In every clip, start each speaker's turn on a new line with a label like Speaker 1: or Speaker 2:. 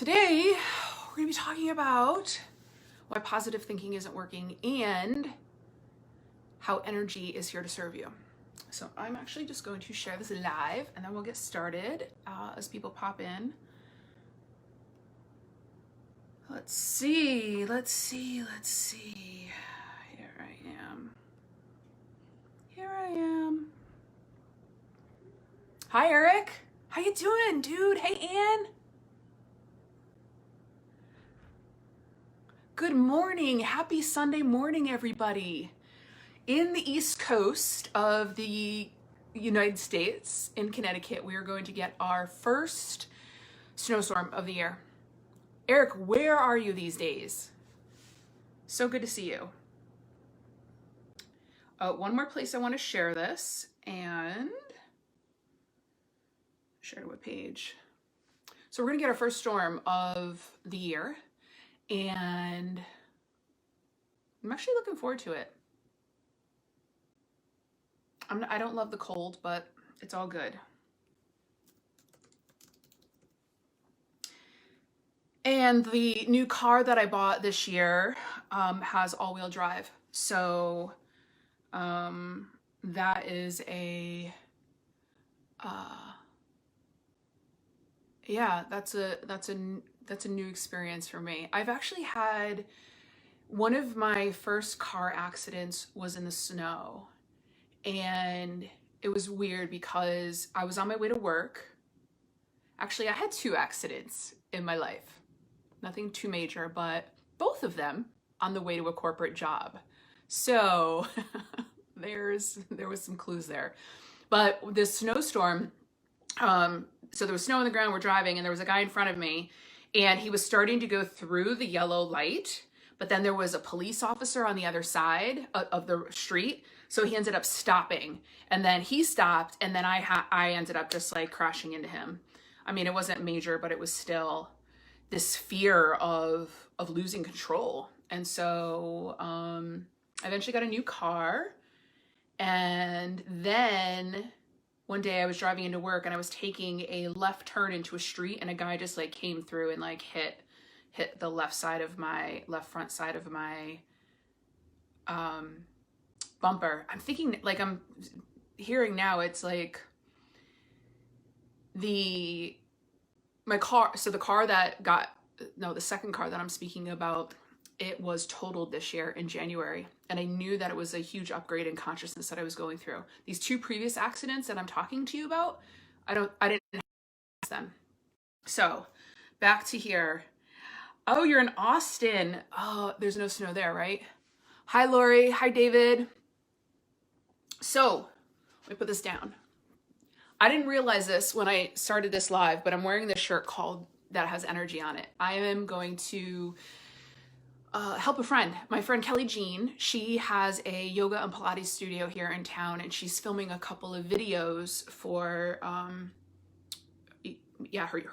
Speaker 1: Today, we're going to be talking about why positive thinking isn't working and how energy is here to serve you. So I'm actually just going to share this live and then we'll get started as people pop in. Let's see. Here I am. Hi, Eric. How you doing, dude? Hey, Ann. Good morning. Happy Sunday morning, everybody. In the East Coast of the United States, in Connecticut, we are going to get our first snowstorm of the year. Eric, where are you these days? So good to see you. One more place I want to share this, and share to what page? So we're going to get our first storm of the year, and I'm actually looking forward to it. I don't love the cold, but it's all good. And the new car that I bought this year has all-wheel drive. So that is a that's a new experience for me. I've actually had one of my first car accidents was in the snow, and it was weird because I was on my way to work. Actually, I had two accidents in my life. Nothing too major, but both of them on the way to a corporate job. So there was some clues there. But this snowstorm, so there was snow on the ground, we're driving, and there was a guy in front of me, and he was starting to go through the yellow light, but then there was a police officer on the other side of the street, so he ended up stopping, and then he stopped, and then I ended up just like crashing into him. I mean, it wasn't major, but it was still this fear of losing control. And so I eventually got a new car, and then one day I was driving into work and I was taking a left turn into a street, and a guy just like came through and like hit the left front side of my bumper. I'm thinking, like, I'm hearing now, it's like the second car that I'm speaking about, it was totaled this year in January. And I knew that it was a huge upgrade in consciousness that I was going through. These two previous accidents that I'm talking to you about, I didn't have them. So back to here. Oh, you're in Austin. Oh, there's no snow there, right? Hi, Lori. Hi, David. So let me put this down. I didn't realize this when I started this live, but I'm wearing this shirt that has energy on it. I am going to help a friend. My friend Kelly Jean, she has a yoga and Pilates studio here in town, and she's filming a couple of videos for her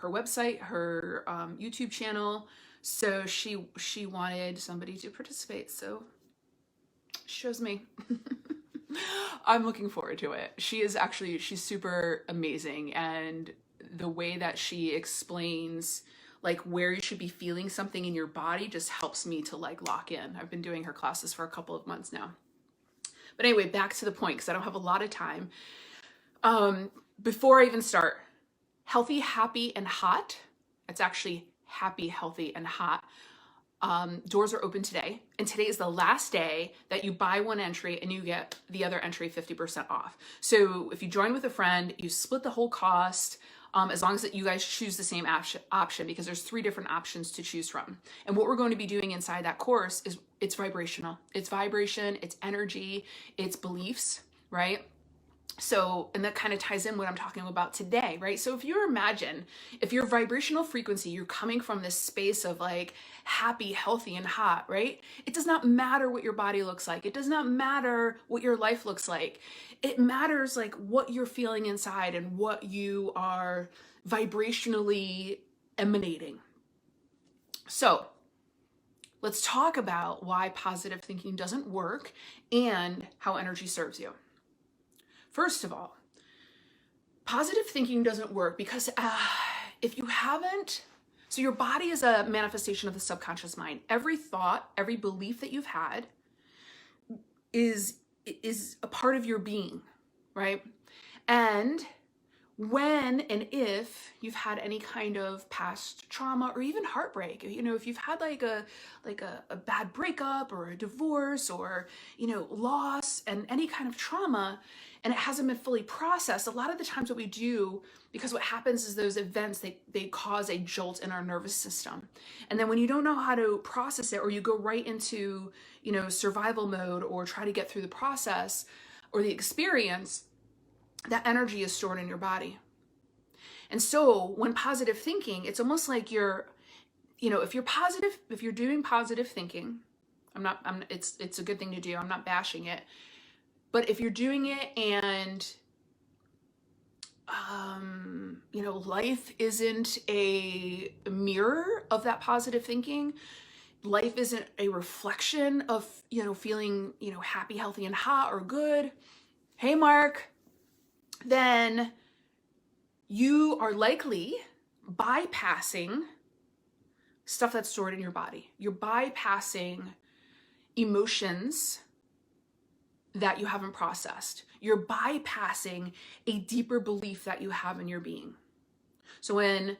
Speaker 1: website, her YouTube channel. So she wanted somebody to participate, so she chose me. I'm looking forward to it. She's super amazing, and the way that she explains like where you should be feeling something in your body just helps me to like lock in. I've been doing her classes for a couple of months now. But anyway, back to the point, because I don't have a lot of time. Before I even start, healthy, happy, and hot. It's actually happy, healthy, and hot. Doors are open today, and today is the last day that you buy one entry and you get the other entry 50% off. So if you join with a friend, you split the whole cost, as long as you guys choose the same option, because there's 3 different options to choose from. And what we're going to be doing inside that course is it's vibrational. It's vibration, it's energy, it's beliefs, right? So, and that kind of ties in what I'm talking about today, right? So if you imagine, if your vibrational frequency, you're coming from this space of like happy, healthy, and hot, right? It does not matter what your body looks like. It does not matter what your life looks like. It matters like what you're feeling inside and what you are vibrationally emanating. So let's talk about why positive thinking doesn't work and how energy serves you. First of all, positive thinking doesn't work because if you haven't So your body is a manifestation of the subconscious mind. Every thought, every belief that you've had is a part of your being, right? And when and if you've had any kind of past trauma or even heartbreak, you know, if you've had like a bad breakup or a divorce or, you know, loss and any kind of trauma, and it hasn't been fully processed, a lot of the times what we do, because what happens is those events, they cause a jolt in our nervous system. And then when you don't know how to process it, or you go right into, you know, survival mode or try to get through the process or the experience, that energy is stored in your body. And so when positive thinking, it's almost like you're, you know, if you're doing positive thinking, it's a good thing to do. I'm not bashing it. But if you're doing it and, you know, life isn't a mirror of that positive thinking, life isn't a reflection of, you know, feeling, you know, happy, healthy, and hot or good. Hey, Mark. Then you are likely bypassing stuff that's stored in your body. You're bypassing emotions that you haven't processed. You're bypassing a deeper belief that you have in your being. So when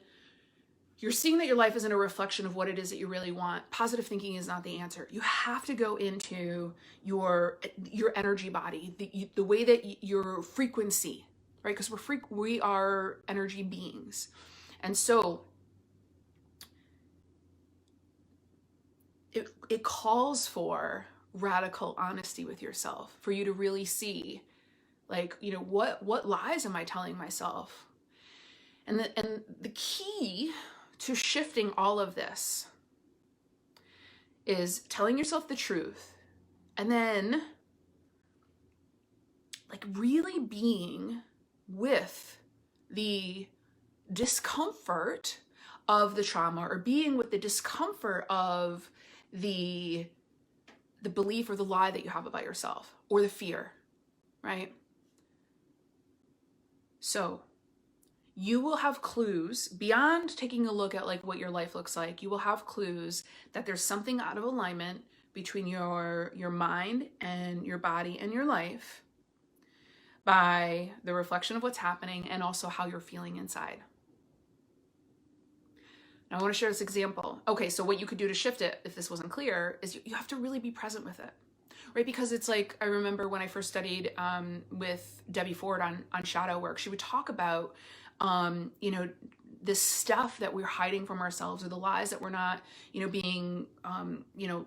Speaker 1: you're seeing that your life isn't a reflection of what it is that you really want, positive thinking is not the answer. You have to go into your energy body, the way that your frequency, right? Because we are energy beings. And so it calls for radical honesty with yourself, for you to really see, like, you know, what lies am I telling myself? And the key to shifting all of this is telling yourself the truth, and then like really being with the discomfort of the trauma, or being with the discomfort of the belief or the lie that you have about yourself, or the fear, right? So you will have clues beyond taking a look at like what your life looks like. You will have clues that there's something out of alignment between your mind and your body and your life by the reflection of what's happening and also how you're feeling inside. Now I want to share this example. Okay, so what you could do to shift it, if this wasn't clear, is you have to really be present with it, right? Because it's like, I remember when I first studied with Debbie Ford on shadow work, she would talk about, you know, this stuff that we're hiding from ourselves, or the lies that we're not, you know, being, you know,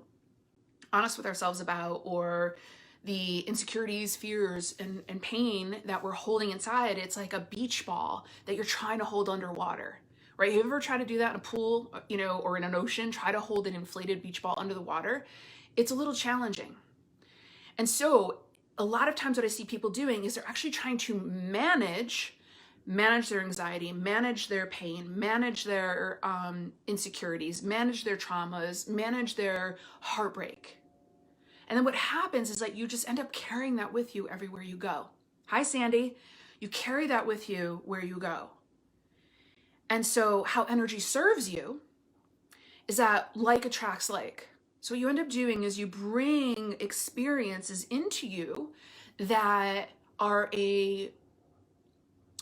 Speaker 1: honest with ourselves about, or the insecurities, fears, and pain that we're holding inside. It's like a beach ball that you're trying to hold underwater, right? Have you ever tried to do that in a pool, you know, or in an ocean? Try to hold an inflated beach ball under the water. It's a little challenging. And so a lot of times what I see people doing is they're actually trying to manage their anxiety, manage their pain, manage their insecurities, manage their traumas, manage their heartbreak. And then what happens is that you just end up carrying that with you everywhere you go. Hi, Sandy. You carry that with you where you go. And so how energy serves you is that like attracts like. So what you end up doing is you bring experiences into you that are a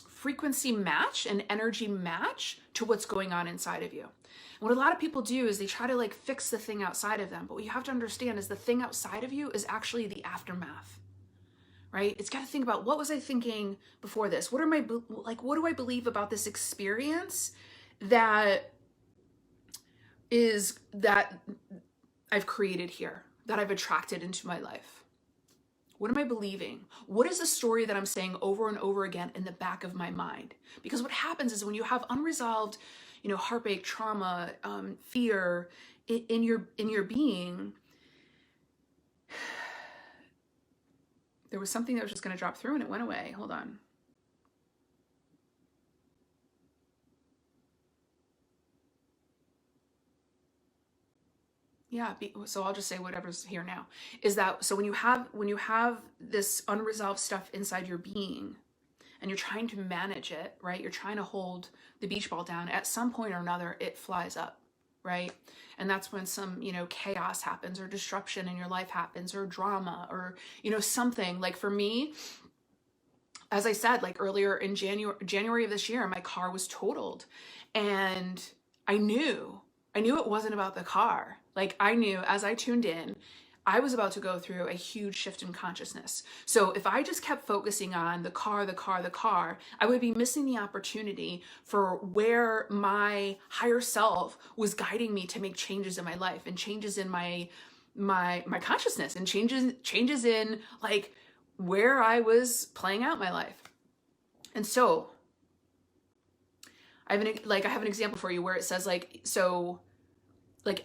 Speaker 1: frequency match, an energy match to what's going on inside of you. And what a lot of people do is they try to like fix the thing outside of them. But what you have to understand is the thing outside of you is actually the aftermath, right? It's got to think about, what was I thinking before this? What do I believe about this experience that I've created here, that I've attracted into my life? What am I believing? What is the story that I'm saying over and over again in the back of my mind? Because what happens is when you have unresolved, you know, heartbreak, trauma, fear in your being, there was something that was just going to drop through and it went away. Hold on. Yeah, so I'll just say whatever's here now. Is that, so when you have this unresolved stuff inside your being, and you're trying to manage it, right? You're trying to hold the beach ball down. At some point or another, it flies up, right? And that's when some, chaos happens, or disruption in your life happens, or drama, or, something. Like for me, as I said, like earlier in January of this year, my car was totaled, and I knew it wasn't about the car. Like I knew as I tuned in, I was about to go through a huge shift in consciousness. So if I just kept focusing on the car, I would be missing the opportunity for where my higher self was guiding me to make changes in my life, and changes in my consciousness, and changes in like where I was playing out my life. And so I have an example for you where it says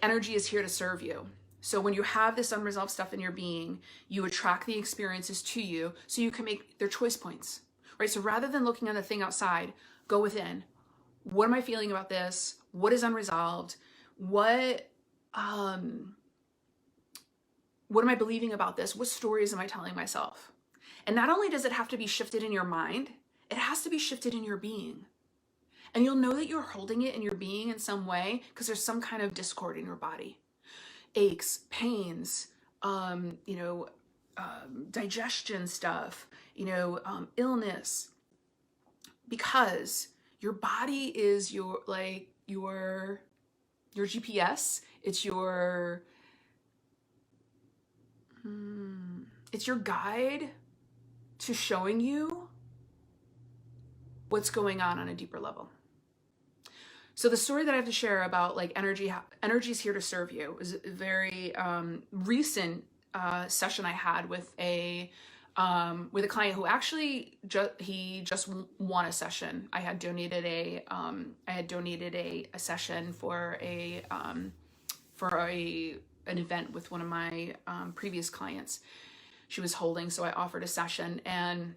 Speaker 1: energy is here to serve you. So when you have this unresolved stuff in your being, you attract the experiences to you so you can make their choice points, right? So rather than looking at the thing outside, go within. What am I feeling about this? What is unresolved? What am I believing about this? What stories am I telling myself? And not only does it have to be shifted in your mind, it has to be shifted in your being. And you'll know that you're holding it in your being in some way because there's some kind of discord in your body. Aches, pains, digestion stuff, illness. Because your body is your GPS. It's your guide to showing you what's going on a deeper level. So the story that I have to share about like energy is here to serve you is a very recent session I had with a client who actually just won a session. I had donated a session for an event with one of my previous clients she was holding. So I offered a session, and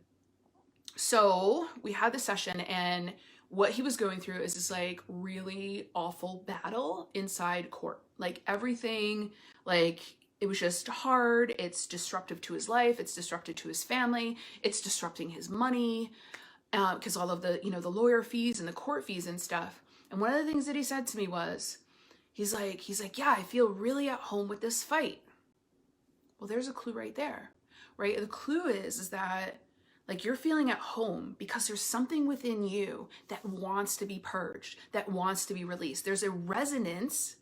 Speaker 1: so we had the session, and what he was going through is this like really awful battle inside court. Like everything, like it was just hard. It's disruptive to his life. It's disruptive to his family. It's disrupting his money because all of the, the lawyer fees and the court fees and stuff. And one of the things that he said to me was, he's like, yeah, I feel really at home with this fight. Well, there's a clue right there, right? The clue is that like you're feeling at home because there's something within you that wants to be purged, that wants to be released. There's a resonance,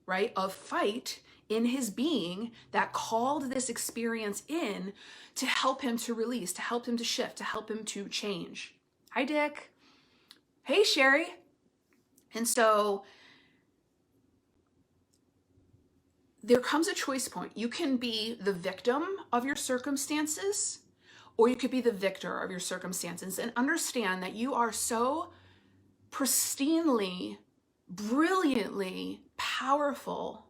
Speaker 1: right, of fight in his being that called this experience in to help him to release, to help him to shift, to help him to change. Hi, Dick. Hey, Sherry. And so there comes a choice point. You can be the victim of your circumstances, or you could be the victor of your circumstances, and understand that you are so pristinely, brilliantly powerful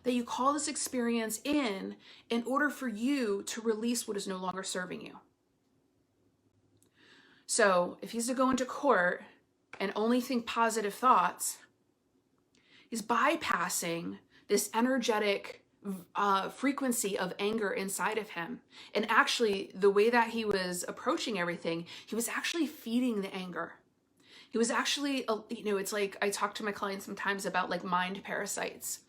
Speaker 1: that you call this experience in order for you to release what is no longer serving you. So if he's to go into court and only think positive thoughts, he's bypassing this energetic frequency of anger inside of him. And actually, the way that he was approaching everything, he was actually feeding the anger. He was actually, it's like I talk to my clients sometimes about like mind parasites.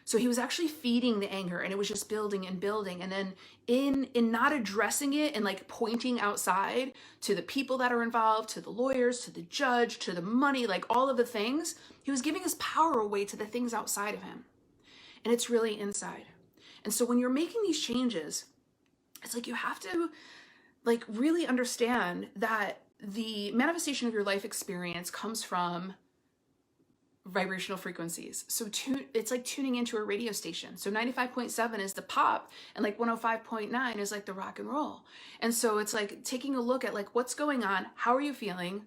Speaker 1: So he was actually feeding the anger, and it was just building and building. And then in not addressing it and like pointing outside to the people that are involved, to the lawyers, to the judge, to the money, like all of the things, he was giving his power away to the things outside of him. And it's really inside. And so when you're making these changes, it's like you have to like really understand that the manifestation of your life experience comes from vibrational frequencies. So it's like tuning into a radio station. So 95.7 is the pop, and like 105.9 is like the rock and roll. And so it's like taking a look at like what's going on, how are you feeling,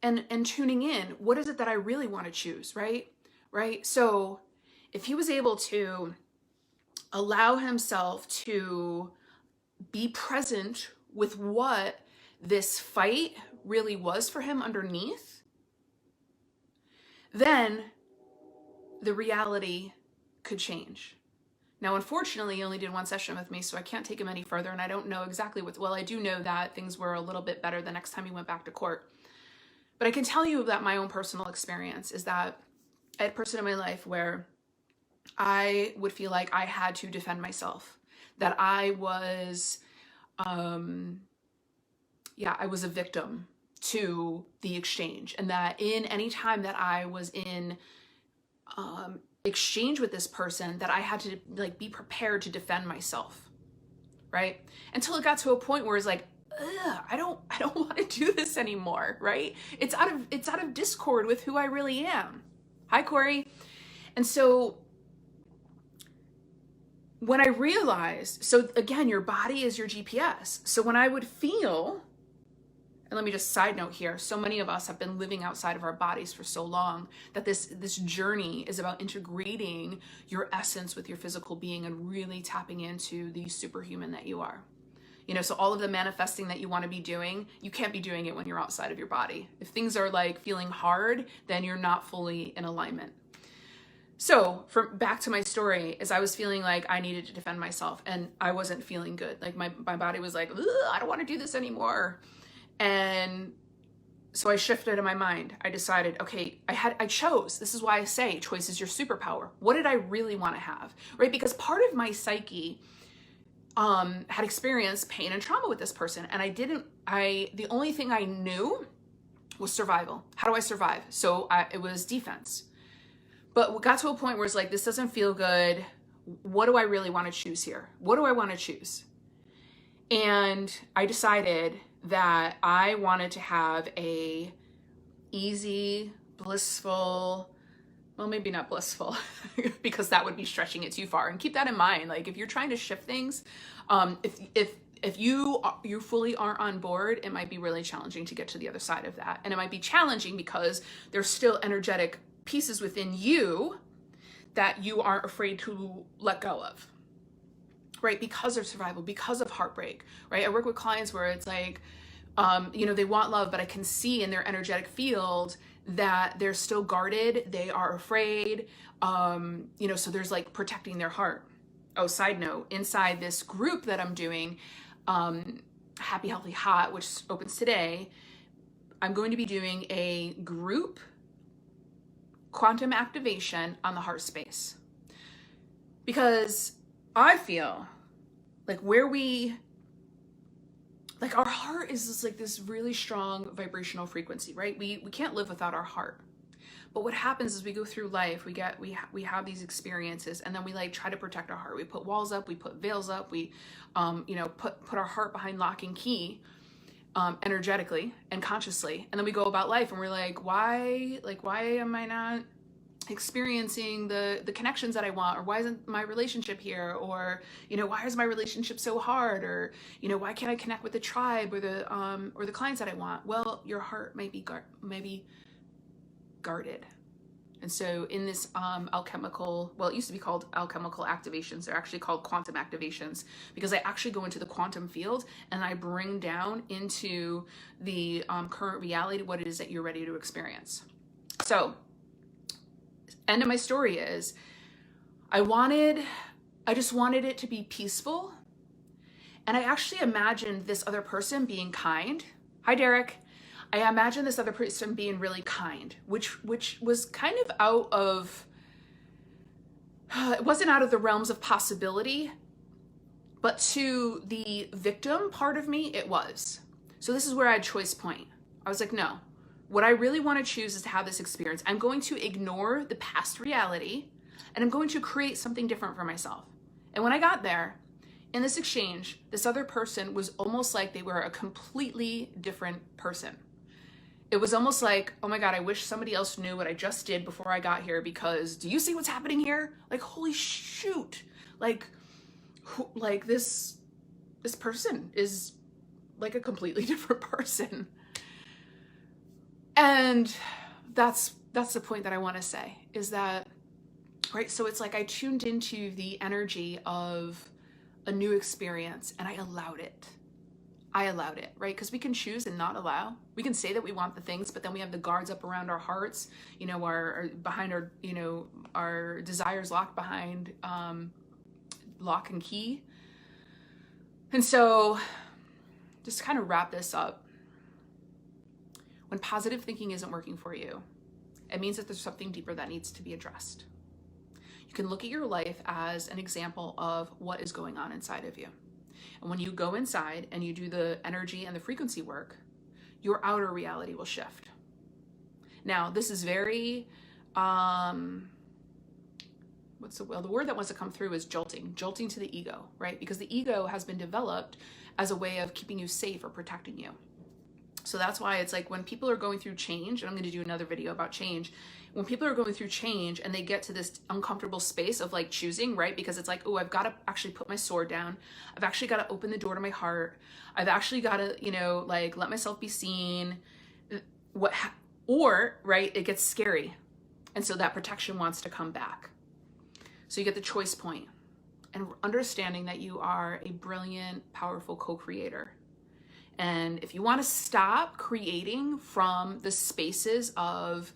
Speaker 1: and tuning in. What is it that I really want to choose, right? So if he was able to allow himself to be present with what this fight really was for him underneath, then the reality could change. Now, unfortunately, he only did one session with me, so I can't take him any further, and I don't know exactly well, I do know that things were a little bit better the next time he went back to court. But I can tell you that my own personal experience is that I had a person in my life where I would feel like I had to defend myself, that I was, I was a victim to the exchange, and that in any time that I was in exchange with this person, that I had to like be prepared to defend myself, right? Until it got to a point where it's like, ugh, I don't want to do this anymore, right? It's out of discord with who I really am. Hi, Corey. And so when I realized, so again, your body is your GPS. So when I would feel, and let me just side note here, so many of us have been living outside of our bodies for so long that this journey is about integrating your essence with your physical being and really tapping into the superhuman that you are. You know, so all of the manifesting that you want to be doing, you can't be doing it when you're outside of your body. If things are like feeling hard, then you're not fully in alignment. So back to my story, is I was feeling like I needed to defend myself, and I wasn't feeling good. Like my body was like, I don't want to do this anymore. And so I shifted in my mind. I decided, okay, I chose. This is why I say choice is your superpower. What did I really want to have, right? Because part of my psyche had experienced pain and trauma with this person, and the only thing I knew was survival. How do I survive? So it was defense. But we got to a point where it's like, this doesn't feel good. What do I really want to choose here? What do I want to choose? And I decided that I wanted to have a easy, blissful, well, maybe not blissful, because that would be stretching it too far. And keep that in mind. Like if you're trying to shift things, if you fully aren't on board, it might be really challenging to get to the other side of that. And it might be challenging because there's still energetic pieces within you that you aren't afraid to let go of, right? Because of survival, because of heartbreak, right? I work with clients where it's like, they want love, but I can see in their energetic field that they're still guarded. They are afraid, so there's like protecting their heart. Oh, side note, inside this group that I'm doing, Happy, Healthy, Hot, which opens today, I'm going to be doing a group quantum activation on the heart space. Because I feel like our heart is just like this really strong vibrational frequency, right? We can't live without our heart. But what happens is we go through life, we have these experiences, and then we like try to protect our heart. We put walls up, we put veils up, we put our heart behind lock and key, energetically and consciously. And then we go about life and we're like, why am I not experiencing the connections that I want? Or why isn't my relationship here? Or, why is my relationship so hard? Or, why can't I connect with the tribe or the clients that I want? Well, your heart may be guarded. And so in this alchemical, well, it used to be called alchemical activations. They're actually called quantum activations, because I actually go into the quantum field and I bring down into the current reality what it is that you're ready to experience. So end of my story is I just wanted it to be peaceful. And I actually imagined this other person being kind. Hi, Derek. I imagined this other person being really kind, which was kind of it wasn't out of the realms of possibility, but to the victim part of me, it was. So this is where I had choice point. I was like, no, what I really want to choose is to have this experience. I'm going to ignore the past reality and I'm going to create something different for myself. And when I got there, in this exchange, this other person was almost like they were a completely different person. It was almost like, oh my God, I wish somebody else knew what I just did before I got here, because do you see what's happening here? Like, holy shoot. Like this person is like a completely different person. And that's the point that I want to say, is that, right? So it's like I tuned into the energy of a new experience and I allowed it, right? Because we can choose and not allow. We can say that we want the things, but then we have the guards up around our hearts, our behind our, our desires locked behind lock and key. And so just to kind of wrap this up, when positive thinking isn't working for you, it means that there's something deeper that needs to be addressed. You can look at your life as an example of what is going on inside of you. And when you go inside and you do the energy and the frequency work, your outer reality will shift. Now, this is very, the word that wants to come through is jolting to the ego, right? Because the ego has been developed as a way of keeping you safe or protecting you. So that's why it's like when people are going through change, and I'm going to do another video about change, when people are going through change and they get to this uncomfortable space of like choosing, right? Because it's like, oh, I've got to actually put my sword down. I've actually got to open the door to my heart. I've actually got to, like let myself be seen. Or, right, it gets scary. And so that protection wants to come back. So you get the choice point and understanding that you are a brilliant, powerful co-creator. And if you want to stop creating from the spaces of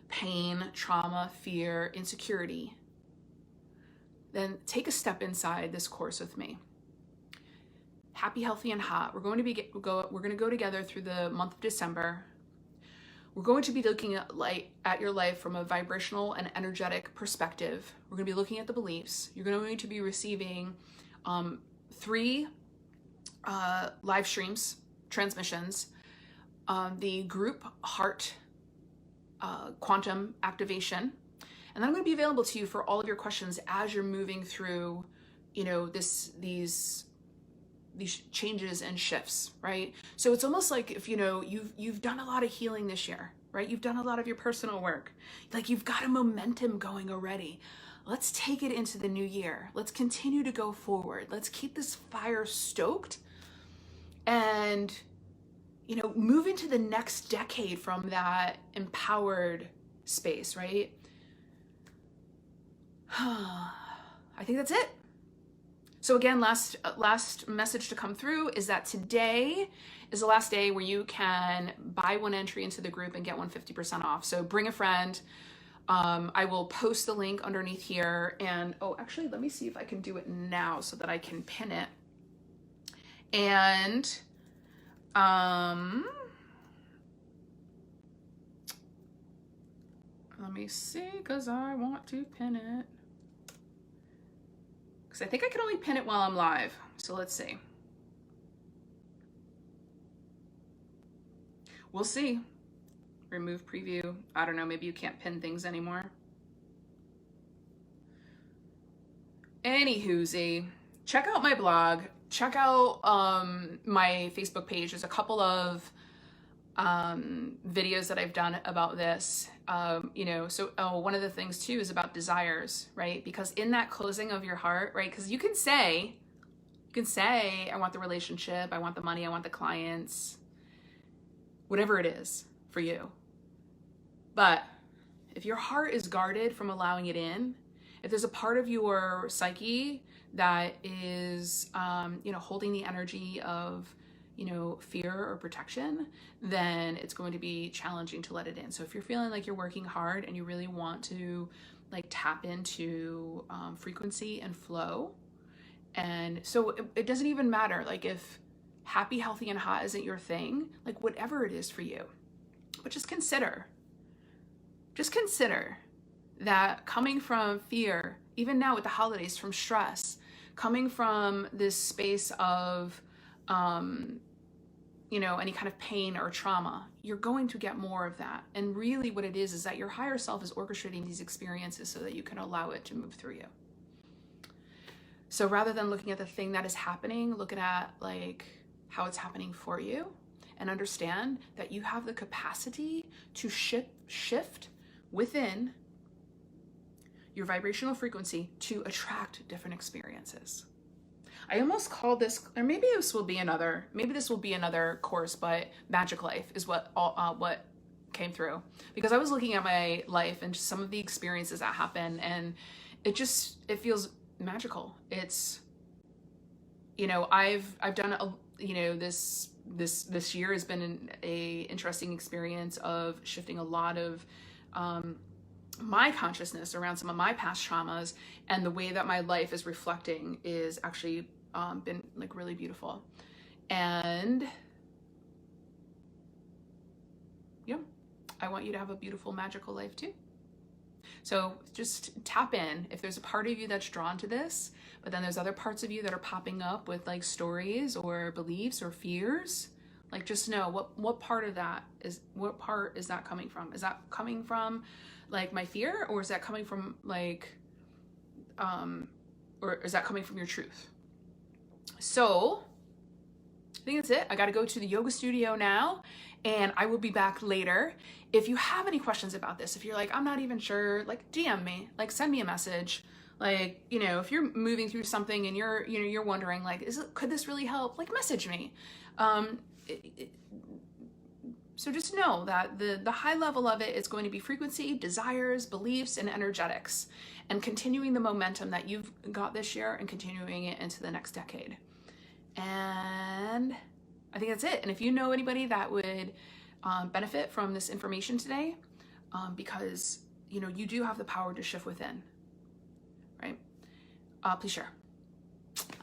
Speaker 1: pain, trauma, fear, insecurity, then take a step inside this course with me. Happy, healthy, and hot. We're going to go together through the month of December. We're going to be looking at your life from a vibrational and energetic perspective. We're going to be looking at the beliefs. You're going to be receiving 3 live streams, transmissions, the group heart quantum activation, and then I'm going to be available to you for all of your questions as you're moving through, these changes and shifts, right? So it's almost like if you've done a lot of healing this year, right? You've done a lot of your personal work, like you've got a momentum going already. Let's take it into the new year. Let's continue to go forward. Let's keep this fire stoked and move into the next decade from that empowered space, right? I think that's it. So again, last message to come through is that today is the last day where you can buy one entry into the group and get 150% off. So bring a friend. I will post the link underneath here. And actually, let me see if I can do it now so that I can pin it. And let me see, because I want to pin it. Because I think I can only pin it while I'm live. So let's see. We'll see. Remove preview. I don't know, maybe you can't pin things anymore. Anywhoozy, check out my blog. Check out my Facebook page. There's a couple of videos that I've done about this. One of the things too is about desires, right? Because in that closing of your heart, right? Because you can say, I want the relationship, I want the money, I want the clients, whatever it is for you. But if your heart is guarded from allowing it in, if there's a part of your psyche that is, holding the energy of, fear or protection, then it's going to be challenging to let it in. So if you're feeling like you're working hard and you really want to tap into frequency and flow, and so it doesn't even matter, if happy, healthy, and hot isn't your thing, whatever it is for you, but just consider that coming from fear, even now with the holidays, from stress, coming from this space of, any kind of pain or trauma, you're going to get more of that. And really what it is that your higher self is orchestrating these experiences so that you can allow it to move through you. So rather than looking at the thing that is happening, look at how it's happening for you and understand that you have the capacity to shift within your vibrational frequency to attract different experiences. I almost call this, or maybe this will be another course, but Magic Life is what came through, because I was looking at my life and just some of the experiences that happen, and it feels magical. It's, I've done this year has been a interesting experience of shifting a lot of my consciousness around some of my past traumas, and the way that my life is reflecting is actually been like really beautiful. And yeah, I want you to have a beautiful, magical life too. So just tap in. If there's a part of you that's drawn to this, but then there's other parts of you that are popping up with like stories or beliefs or fears, like just know what part of that is, what part is that coming from? Is that coming from like my fear, or is that coming from like, or is that coming from your truth? So I think that's it. I got to go to the yoga studio now, and I will be back later. If you have any questions about this, if you're like, I'm not even sure, like DM me, like send me a message. Like, you know, if you're moving through something and you're wondering like, could this really help? Like message me. So just know that the high level of it is going to be frequency, desires, beliefs, and energetics, and continuing the momentum that you've got this year and continuing it into the next decade. And I think that's it. And if you know anybody that would benefit from this information today, because you know you do have the power to shift within, right? Please share.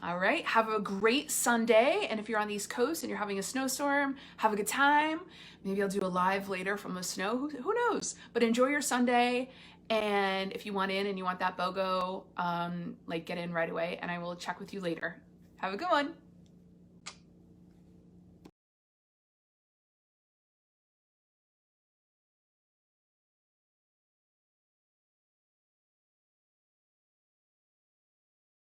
Speaker 1: All right, have a great Sunday. And if you're on the East Coast and you're having a snowstorm, have a good time. Maybe I'll do a live later from the snow, who knows? But enjoy your Sunday. And if you want in and you want that BOGO, like get in right away, and I will check with you later. Have a good one.